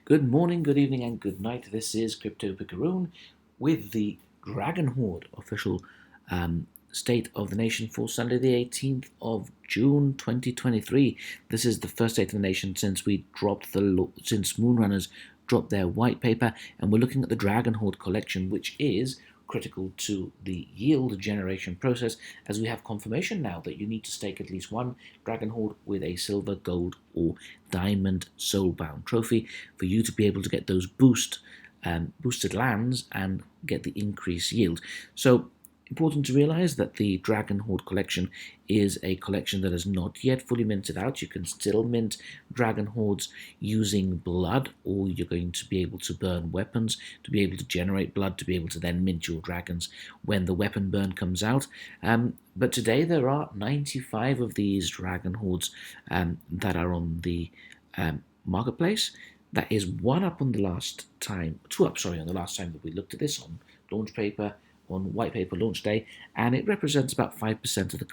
Good morning, good evening, and good night. This is Crypto Picaroon with the Dragonhorde official State of the Nation for Sunday, the 18th of June, 2023. This is the first State of the Nation since since Moonrunners dropped their white paper, and we're looking at the Dragonhorde collection, which is critical to the yield generation process, as we have confirmation now that you need to stake at least one Dragonhorde with a silver, gold, or diamond soulbound trophy for you to be able to get those boosted lands and get the increased yield. So important to realize that the Dragonhorde collection is a collection that is not yet fully minted out. You can still mint Dragonhordes using blood, or you're going to be able to burn weapons to be able to generate blood to be able to then mint your dragons when the weapon burn comes out. But today there are 95 of these Dragonhordes that are on the marketplace. That is one up on the last time, two up, sorry, on the last time that we looked at this on launch paper, on white paper launch day, and it represents about 5% of the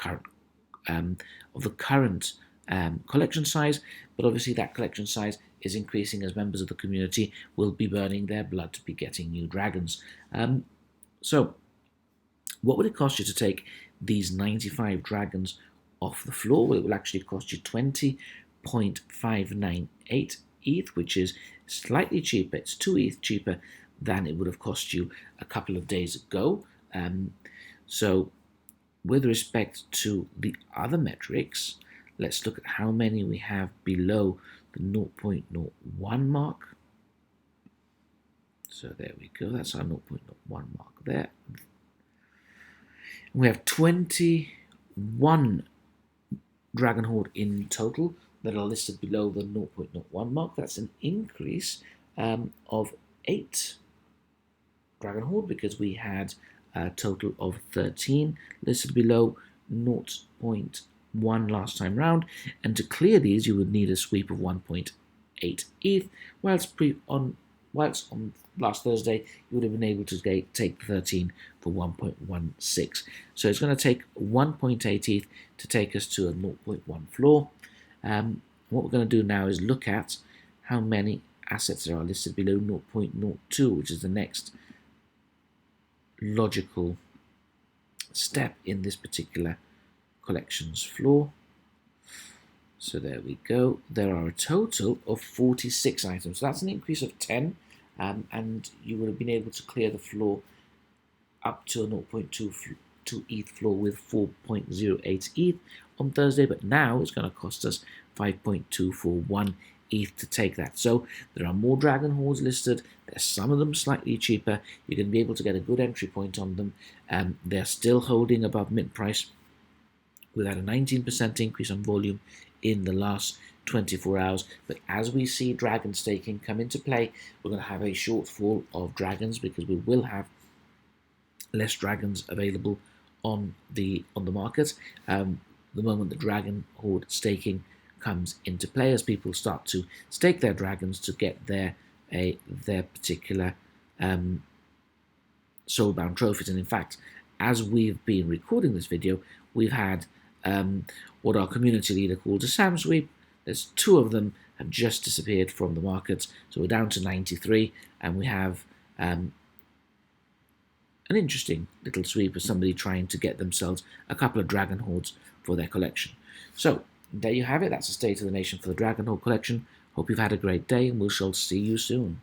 current collection size. But obviously that collection size is increasing as members of the community will be burning their blood to be getting new dragons. So what would it cost you to take these 95 dragons off the floor? Well, it will actually cost you 20.598 ETH, which is slightly cheaper. It's 2 ETH cheaper than it would have cost you a couple of days ago. So with respect to the other metrics, let's look at how many we have below the 0.01 mark. So there we go, that's our 0.01 mark there. We have 21 Dragonhorde in total that are listed below the 0.01 mark. That's an increase of 8 Dragonhorde, because we had a total of 13 listed below 0.1 last time round, and to clear these you would need a sweep of 1.8 ETH, whilst on last Thursday you would have been able to take 13 for 1.16. So it's going to take 1.8 ETH to take us to a 0.1 floor. What we're going to do now is look at how many assets are listed below 0.02, which is the next logical step in this particular collections floor. So there we go. There are a total of 46 items. So that's an increase of 10, and you would have been able to clear the floor up to a 0.2 ETH floor with 4.08 ETH on Thursday, but now it's going to cost us 5.241 ETH to take that. So there are more Dragonhordes listed. There's some of them slightly cheaper. You're going to be able to get a good entry point on them. They're still holding above mint price. We've had a 19% increase on volume in the last 24 hours. But as we see dragon staking come into play, we're going to have a shortfall of dragons, because we will have less dragons available on the market. The moment the Dragonhorde staking comes into play, as people start to stake their dragons to get their particular soulbound trophies. And in fact, as we've been recording this video, we've had what our community leader called a SAM sweep. There's 2 of them have just disappeared from the markets, so we're down to 93, and we have an interesting little sweep of somebody trying to get themselves a couple of Dragonhordes for their collection. So there you have it. That's the State of the Nation for the Dragonhorde collection. Hope you've had a great day, and we shall see you soon.